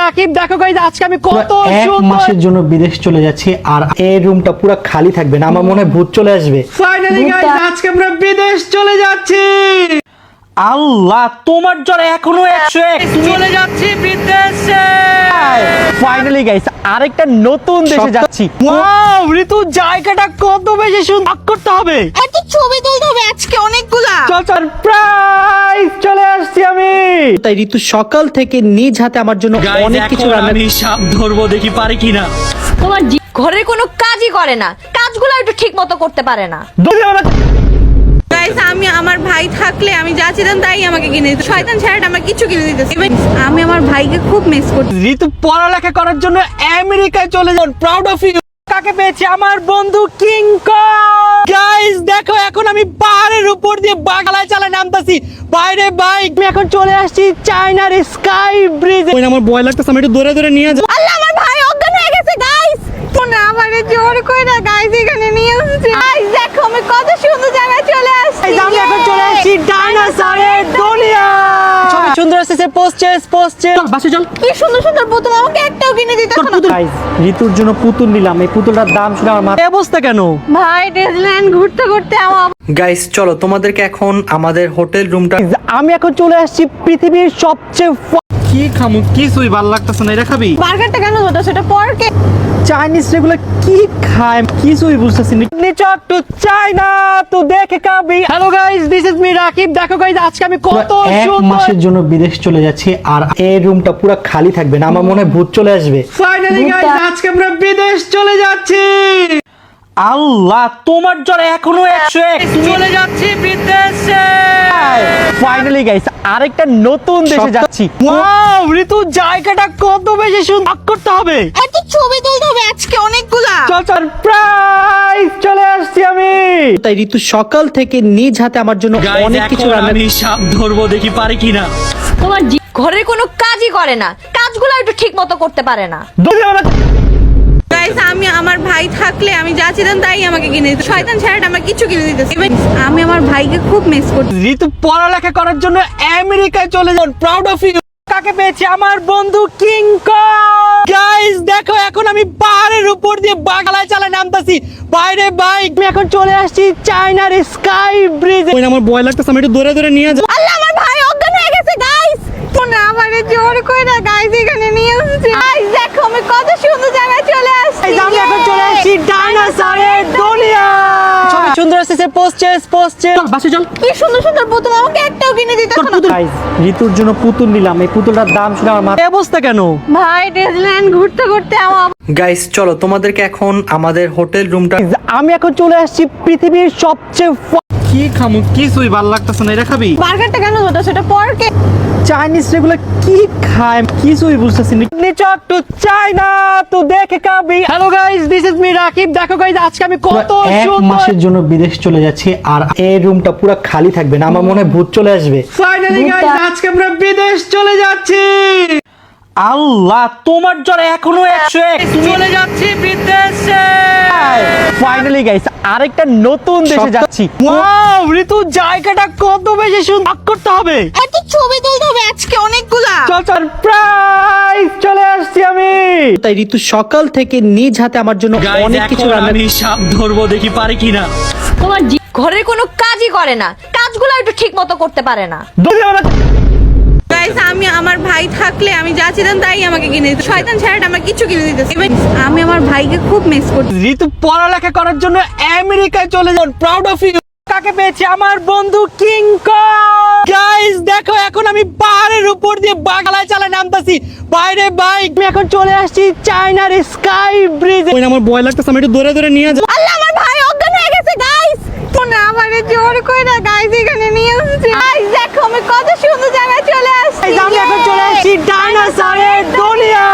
রাকিব, দেখো গাইস আজকে আমি কত এক মাসের জন্য বিদেশ চলে যাচ্ছি আর এই রুমটা পুরো খালি থাকবে না। আমার মনে হয় ভূত চলে আসবে। ফাইনালি গাইস আজকে আমরা বিদেশ চলে যাচ্ছি। আল্লাহ, তোমার জ্বর এখনো 101। চলে যাচ্ছি বিদেশে। ফাইনালি গাইস আরেকটা নতুন দেশে যাচ্ছি। ওয়াও ঋতু, জায়গাটা কত বেশি সুন্দর করতে হবে। এত ছবি তুলতে হবে আজকে অনেকগুলা। চল সারপ্রাইজ, চলে আসছি আমি। তাই ঋতু সকাল থেকে নিজ হাতে আমার জন্য অনেক কিছু রান্না। আমি সাপ ধরবো, দেখি পারি কিনা। তোমার ঘরে কোনো কাজই করে না, কাজগুলো একটু ঠিক মতো করতে পারে না। গাইস, আমি আমার ভাই থাকলে আমি যা চাইতাম তাই আমাকে কিনে দিত। শয়তান ছেলেটা আমার কিছু কিনে দিতেছে। আমি আমার ভাইকে খুব মিস করছি। ঋতু পড়ালেখা করার জন্য আমেরিকায় চলে যান। Proud of you. কাকে পেয়েছি? আমার বন্ধু কিং কং। গাইস দেখো, এখন আমি পাহাড়ের উপর দিয়ে বাংলায় চালায় নামতাছি। বাইরে বাইক, আমি এখন চলে আসছি চায়নার স্কাই ব্রিজ। ওই আমার ভয় লাগতেছে, আমি একটু দৌড়ে দৌড়ে নিয়ে যাই। আল্লাহ, আমার ভাই অজ্ঞান হয়ে গেছে গাইস। তোমরা আমারে জোর কইরা গাইস এখানে নিয়ে এসেছে। গাইস দেখো, আমি কত সুন্দর জায়গায় চলে আসছি। আমি এখন চলে আসছি ডাইনোসরের দুনিয়া। ছবি সুন্দর আসছে। পোস্টে চল বাসে চল। কি সুন্দর সুন্দর পুতুল, আমাকে একটাও কিনে দিতে না। গাইস ঋতুর জন্য পুতুল নিলাম। এই পুতুলটার দাম শুনে আমার মাথা। এই অবস্থা কেন? ভাই ডিজনিল্যান্ড ঘুরতে ঘুরতে আমার গাইস চলো তোমাদেরকে এখন আমাদের হোটেল রুমটা। আমি এখন চলে আসছি পৃথিবীর সবচেয়ে কি খামু, কিছুই ভালো লাগতেছে না। এটা খাবি? বার্গারটা কেন ধরতো সেটা পরকে। চাইনিজ রেগুলো কি খায় কিছুই বুঝতেছি না। নিচক টু চায়না তো দেখে খাবি। Hello guys, this is me Rakib. দেখো গাইস আজকে আমি কত এক মাসের জন্য বিদেশ চলে যাচ্ছি আর এই রুমটা পুরো খালি থাকবে না। আমার মনে হয় ভূত চলে আসবে। ফাইনালি গাইস আজকে আমরা বিদেশ চলে যাচ্ছি। আল্লাহ, তোমার জ্বর এখনো 101। চলে যাচ্ছি বিদেশে। ফাইনালি গাইস আরেকটা নতুন দেশে যাচ্ছি। ওয়াও ঋতু, জায়গাটা কত বেশি সুন্দর করতে হবে। এত ছবি তুলতে হবে আজকে অনেকগুলা। চল সারপ্রাইজ, চলে আসছি আমি। তাই ঋতু সকাল থেকে নিজ হাতে আমার জন্য অনেক কিছু রান্না। আমি সাপ ধরবো, দেখি পারি কিনা। তোমার ঘরে কোনো কাজই করে না, কাজগুলো একটু ঠিক মতো করতে পারে না। গাইস, আমি আমার ভাই থাকলে আমি যা চাইতাম তাই আমাকে কিনে দিত। শয়তান ছেলেটা আমার কিছু কিনে দিতেছে। আমি আমার ভাইকে খুব মিস করছি। ঋতু পড়ালেখা করার জন্য আমেরিকায় চলে যান। Proud of you. কাকে পেয়েছি? আমার বন্ধু কিং কং। গাইস দেখো, এখন আমি পাহাড়ের উপর দিয়ে বাংলায় চালায় নামতাছি। বাইরে বাইক, আমি এখন চলে আসছি চায়নার স্কাই ব্রিজ। ওই আমার ভয় লাগতেছে, আমি একটু দৌড়ে দৌড়ে নিয়ে যাই। আল্লাহ, আমার ভাই অজ্ঞান হয়ে গেছে গাইস। তোমরা আমারে জোর কইরা গাইস এখানে নিয়ে এসেছে। গাইস দেখো, আমি কত সুন্দর জায়গায় চলে আসছি। আমি এখন চলে আসছি ডাইনোসরের দুনিয়া। ছবি সুন্দর আসছে। পোস্টে চল বাসে চল। কি সুন্দর সুন্দর পুতুল, আমাকে একটাও কিনে দিতে না। গাইস ঋতুর জন্য পুতুল নিলাম। এই পুতুলটার দাম শুনে আমার মাথা। এই অবস্থা কেন? ভাই ডিজনিল্যান্ড ঘুরতে ঘুরতে আমার গাইস চলো তোমাদেরকে এখন আমাদের হোটেল রুমটা। আমি এখন চলে আসছি পৃথিবীর সবচেয়ে কি খামু, কিছুই ভালো লাগতেছে না। এটা খাবি? বার্গারটা কেন ধরতো সেটা পরকে। চাইনিজ রেগুলো কি খায় কিছুই বুঝতেছি না। নিচক টু চায়না তো দেখে খাবি। Hello guys, this is me Rakib. দেখো গাইস আজকে আমি কত এক মাসের জন্য বিদেশ চলে যাচ্ছি আর এই রুমটা পুরো খালি থাকবে না। আমার মনে হয় ভূত চলে আসবে। ফাইনালি গাইস আজকে আমরা বিদেশ চলে যাচ্ছি। আল্লাহ, তোমার জ্বর এখনো 101। চলে যাচ্ছি বিদেশে। ফাইনালি গাইস আরেকটা নতুন দেশে যাচ্ছি। ওয়াও ঋতু, জায়গাটা কত বেশি সুন্দর করতে হবে। এত ছবি তুলতে হবে আজকে অনেকগুলা। চল চল। সারপ্রাইজ, চলে আসছি আমি। তাই ঋতু সকাল থেকে নিজ হাতে আমার জন্য অনেক কিছু রান্না। আমি সাপ ধরবো, দেখি পারি কিনা। তোমার ঘরে কোনো কাজই করে না, কাজগুলো একটু ঠিক মতো করতে পারে না। গাইস, আমি আমার ভাই থাকলে আমি যা চাইতাম তাই আমাকে কিনে দিত। শয়তান ছেলেটা আমার কিছু কিনে দিতেছে। আমি আমার ভাইকে খুব মিস করছি। ঋতু পড়ালেখা করার জন্য আমেরিকায় চলে যান। Proud of you. কাকে পেয়েছি? আমার বন্ধু কিং কং। গাইস দেখো, এখন আমি পাহাড়ের উপর দিয়ে বাংলায় চালায় নামতাছি। বাইরে বাইক, আমি এখন চলে আসছি চায়নার স্কাই ব্রিজ। ওই আমার ভয় লাগতেছে, আমি একটু দৌড়ে দৌড়ে নিয়ে যাই। আল্লাহ, আমার ভাই অজ্ঞান হয়ে গেছে গাইস। তোমরা আমারে জোর কইরা গাইস এখানে নিয়ে এসেছে। গাইস দেখো, আমি কত সুন্দর জায়গায় চলে আসছি। আমি এখন চলে আসছি ডাইনোসরের দুনিয়া।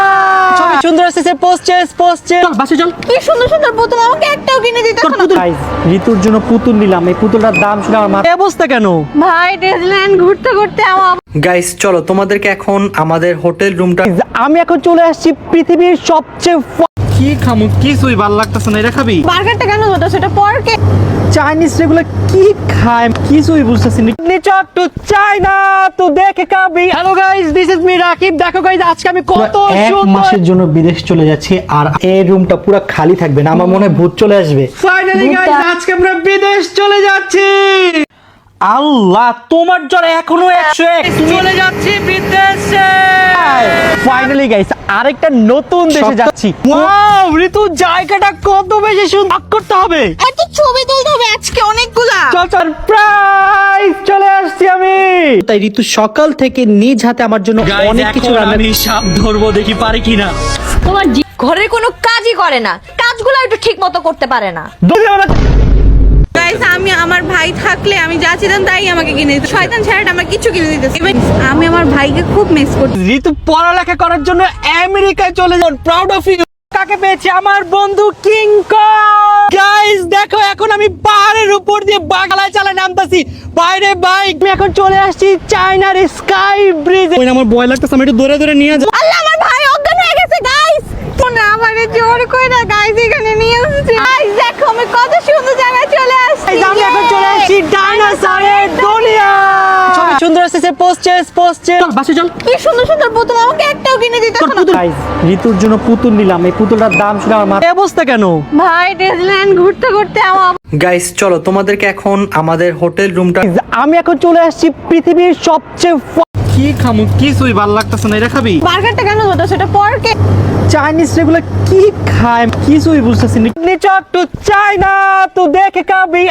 ছবি সুন্দর আসছে। পোস্টে চল বাসে চল। কি সুন্দর সুন্দর পুতুল, আমাকে একটাও কিনে দিতে না। গাইস ঋতুর জন্য পুতুল নিলাম। এই পুতুলটার দাম শুনে আমার মাথা। এই অবস্থা কেন? ভাই ডিজনিল্যান্ড ঘুরতে ঘুরতে আমার গাইস চলো তোমাদেরকে এখন আমাদের হোটেল রুমটা। আমি এখন চলে আসছি পৃথিবীর সবচেয়ে কি খামু কিছুই ভালো লাগতেছে না, এটা খাবি? বার্গারটা কেন ধরছো? সেটা পরকে চাইনিজ রেগুলো কি খায় কিছুই বুঝতেছি না। নিচক টু চায়না তো দেখে খাবি। Hello guys, this is me Rakib. দেখো গাইস, আজকে আমি কত এক সুন্দর মাসের জন্য বিদেশ চলে যাচ্ছি আর এই রুমটা পুরো খালি থাকবে না, আমার মনে হয় ভূত চলে আসবে। ফাইনালি গাইস, আজকে আমরা বিদেশ চলে যাচ্ছি। আল্লাহ, তোমার জ্বর এখনো 101। চলে যাচ্ছি বিদেশে। ফাইনালি গাইস, আরেকটা নতুন দেশে যাচ্ছি। ওয়াও ঋতু, জায়গাটা কত বেশি সুন্দর করতে হবে। এত ছবি তুলতে হবে আজকে অনেকগুলা। চল চল, প্রাইস চলে আসছি আমি। তাই ঋতু সকাল থেকে নিজ হাতে আমার জন্য অনেক কিছু রান্না। আমি সাপ ধরবো, দেখি পারি কিনা। তোমার ঘরের কোনো কাজই করে না, কাজগুলো একটু ঠিক মতো করতে পারে না। গাইস, আমি আমার ভাই থাকলে আমি যা চাইতাম তাই আমাকে কিনে দিত। শয়তান ছেলেটা আমার কিছু কিনে দিতেছে। আমি আমার ভাইকে খুব মিস করছি। ঋতু পড়ালেখা করার জন্য আমেরিকায় চলে যান। Proud of you. কাকে পেয়েছি? আমার বন্ধু কিং কং। গাইস দেখো, এখন আমি পাহাড়ের উপর দিয়ে বাগালায় চালা নামতাছি। বাইরে বাইক, আমি এখন চলে আসছি চায়নার স্কাই ব্রিজে। আমার ভয় লাগতেছে, আমি একটু দূরে দূরে নিয়ে যাই। আল্লাহ, আমার ভাই অজ্ঞান হয়ে গেছে গাইস। তোমরা আমাকে জোর করে না গাইস এখানে নিয়ে এসেছে। গাইস দেখো, আমি কত সুন্দর জায়গায় চলে আসছি। Guys, আমি এখন চলে আসছি ডাইনোসরের দুনিয়া। ছবি সুন্দর আসছে, পোস্টেস পোস্টেস। চল বাসে চল। কি সুন্দর সুন্দর পুতুল, আমাকে একটাও কিনে দিতে না। গাইস, ঋতুর জন্য পুতুল নিলাম, এই পুতুলটার দাম শুনে আমার মাথা। এই অবস্থা কেন? ভাই ডিজনিল্যান্ড ঘুরতে ঘুরতে আমার গাইস চলো, তোমাদেরকে এখন আমাদের হোটেল রুমটা। আমি এখন চলে আসছি পৃথিবীর সবচেয়ে কি খামু কিছুই ভালো লাগতেছে না, এটা খাবি? বার্গারটা কেন ধরছো? সেটা পরকে চাইনিজ রেগুলো কি খায় কিছুই বুঝতেছি না। নিচক টু চায়না তো দেখে খাবি।